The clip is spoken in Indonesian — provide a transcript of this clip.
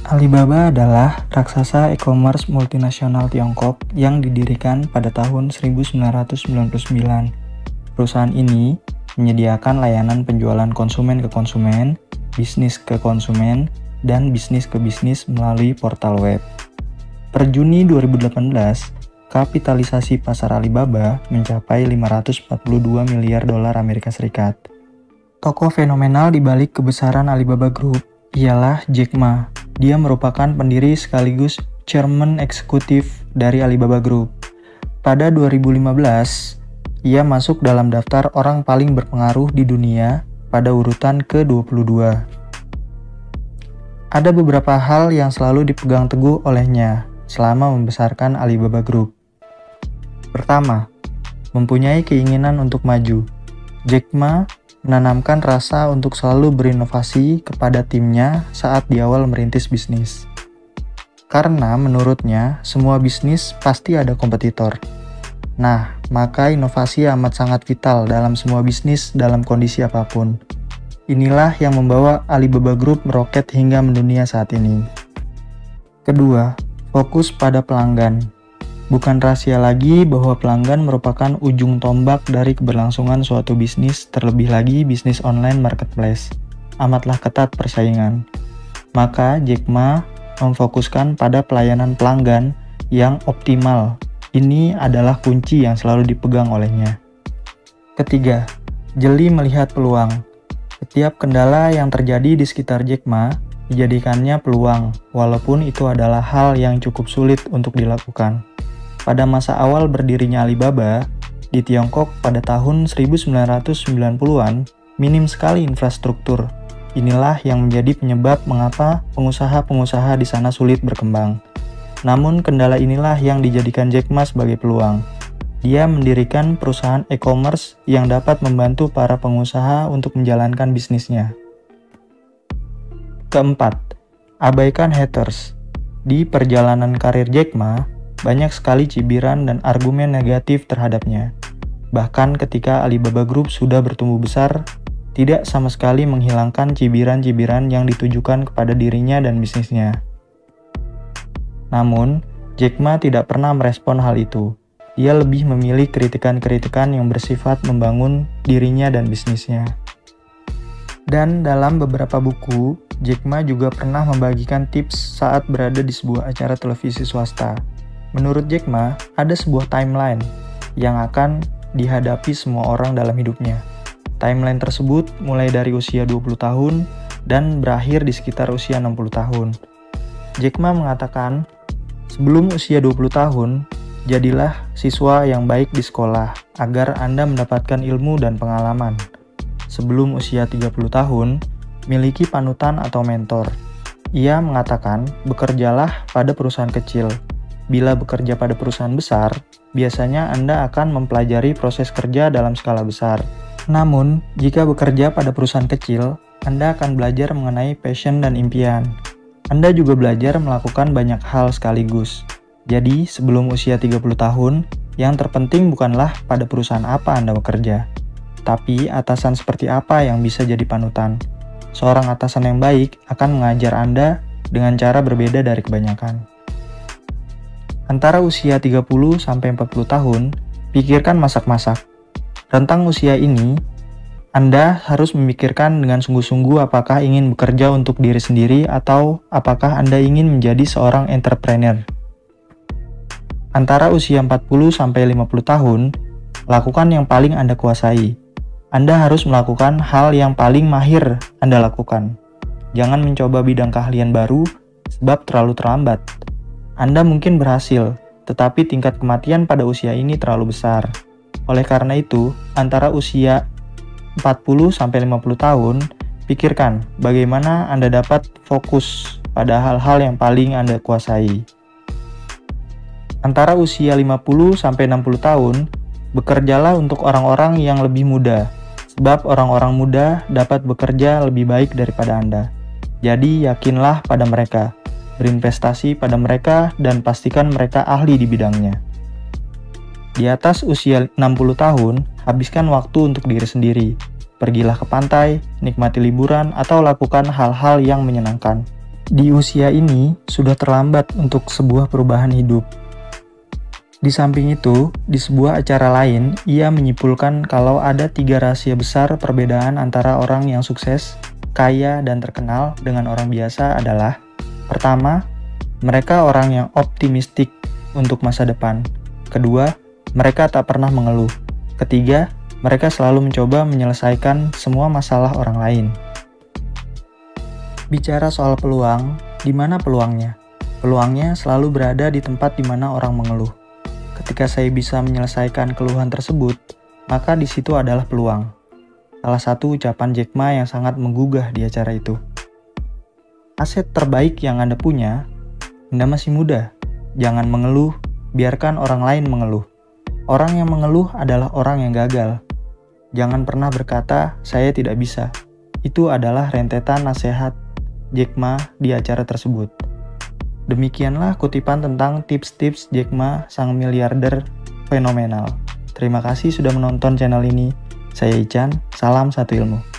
Alibaba adalah raksasa e-commerce multinasional Tiongkok yang didirikan pada tahun 1999. Perusahaan ini menyediakan layanan penjualan konsumen ke konsumen, bisnis ke konsumen, dan bisnis ke bisnis melalui portal web. Per Juni 2018, kapitalisasi pasar Alibaba mencapai 542 miliar dolar Amerika Serikat. Tokoh fenomenal di balik kebesaran Alibaba Group ialah Jack Ma. Dia merupakan pendiri sekaligus chairman eksekutif dari Alibaba Group. Pada 2015, ia masuk dalam daftar orang paling berpengaruh di dunia pada urutan ke-22. Ada beberapa hal yang selalu dipegang teguh olehnya selama membesarkan Alibaba Group. Pertama, mempunyai keinginan untuk maju. Jack Ma menanamkan rasa untuk selalu berinovasi kepada timnya saat di awal merintis bisnis. Karena menurutnya, semua bisnis pasti ada kompetitor. Nah, maka inovasi amat sangat vital dalam semua bisnis dalam kondisi apapun. Inilah yang membawa Alibaba Group meroket hingga mendunia saat ini. Kedua, fokus pada pelanggan. Bukan rahasia lagi bahwa pelanggan merupakan ujung tombak dari keberlangsungan suatu bisnis, terlebih lagi bisnis online marketplace. Amatlah ketat persaingan. Maka Jack Ma memfokuskan pada pelayanan pelanggan yang optimal. Ini adalah kunci yang selalu dipegang olehnya. Ketiga, jeli melihat peluang. Setiap kendala yang terjadi di sekitar Jack Ma dijadikannya peluang, walaupun itu adalah hal yang cukup sulit untuk dilakukan. Pada masa awal berdirinya Alibaba, di Tiongkok pada tahun 1990-an, minim sekali infrastruktur. Inilah yang menjadi penyebab mengapa pengusaha-pengusaha di sana sulit berkembang. Namun kendala inilah yang dijadikan Jack Ma sebagai peluang. Dia mendirikan perusahaan e-commerce yang dapat membantu para pengusaha untuk menjalankan bisnisnya. Keempat, abaikan haters. Di perjalanan karir Jack Ma, banyak sekali cibiran dan argumen negatif terhadapnya. Bahkan ketika Alibaba Group sudah bertumbuh besar, tidak sama sekali menghilangkan cibiran-cibiran yang ditujukan kepada dirinya dan bisnisnya. Namun, Jack Ma tidak pernah merespon hal itu. Dia lebih memilih kritikan-kritikan yang bersifat membangun dirinya dan bisnisnya. Dan dalam beberapa buku, Jack Ma juga pernah membagikan tips saat berada di sebuah acara televisi swasta. Menurut Jack Ma, ada sebuah timeline yang akan dihadapi semua orang dalam hidupnya. Timeline tersebut mulai dari usia 20 tahun dan berakhir di sekitar usia 60 tahun. Jack Ma mengatakan, sebelum usia 20 tahun, jadilah siswa yang baik di sekolah agar Anda mendapatkan ilmu dan pengalaman. Sebelum usia 30 tahun, miliki panutan atau mentor. Ia mengatakan, bekerjalah pada perusahaan kecil. Bila bekerja pada perusahaan besar, biasanya Anda akan mempelajari proses kerja dalam skala besar. Namun, jika bekerja pada perusahaan kecil, Anda akan belajar mengenai passion dan impian. Anda juga belajar melakukan banyak hal sekaligus. Jadi, sebelum usia 30 tahun, yang terpenting bukanlah pada perusahaan apa Anda bekerja, tapi atasan seperti apa yang bisa jadi panutan. Seorang atasan yang baik akan mengajar Anda dengan cara berbeda dari kebanyakan. Antara usia 30 sampai 40 tahun, pikirkan masak-masak. Rentang usia ini, Anda harus memikirkan dengan sungguh-sungguh apakah ingin bekerja untuk diri sendiri atau apakah Anda ingin menjadi seorang entrepreneur. Antara usia 40 sampai 50 tahun, lakukan yang paling Anda kuasai. Anda harus melakukan hal yang paling mahir Anda lakukan. Jangan mencoba bidang keahlian baru sebab terlalu terlambat. Anda mungkin berhasil, tetapi tingkat kematian pada usia ini terlalu besar. Oleh karena itu, antara usia 40 sampai 50 tahun, pikirkan bagaimana Anda dapat fokus pada hal-hal yang paling Anda kuasai. Antara usia 50 sampai 60 tahun, bekerjalah untuk orang-orang yang lebih muda, sebab orang-orang muda dapat bekerja lebih baik daripada Anda. Jadi, yakinlah pada mereka. Berinvestasi pada mereka dan pastikan mereka ahli di bidangnya. Di atas usia 60 tahun, habiskan waktu untuk diri sendiri. Pergilah ke pantai, nikmati liburan, atau lakukan hal-hal yang menyenangkan. Di usia ini, sudah terlambat untuk sebuah perubahan hidup. Di samping itu, di sebuah acara lain, ia menyimpulkan kalau ada 3 rahasia besar perbedaan antara orang yang sukses, kaya, dan terkenal dengan orang biasa adalah: pertama, mereka orang yang optimistik untuk masa depan. Kedua, mereka tak pernah mengeluh. Ketiga, mereka selalu mencoba menyelesaikan semua masalah orang lain. Bicara soal peluang, di mana peluangnya? Peluangnya selalu berada di tempat di mana orang mengeluh. Ketika saya bisa menyelesaikan keluhan tersebut, maka di situ adalah peluang. Salah satu ucapan Jack Ma yang sangat menggugah di acara itu. Aset terbaik yang Anda punya, Anda masih muda. Jangan mengeluh, biarkan orang lain mengeluh. Orang yang mengeluh adalah orang yang gagal. Jangan pernah berkata, "Saya tidak bisa." Itu adalah rentetan nasihat Jack Ma di acara tersebut. Demikianlah kutipan tentang tips-tips Jack Ma, sang miliarder fenomenal. Terima kasih sudah menonton channel ini. Saya Ican, salam satu ilmu.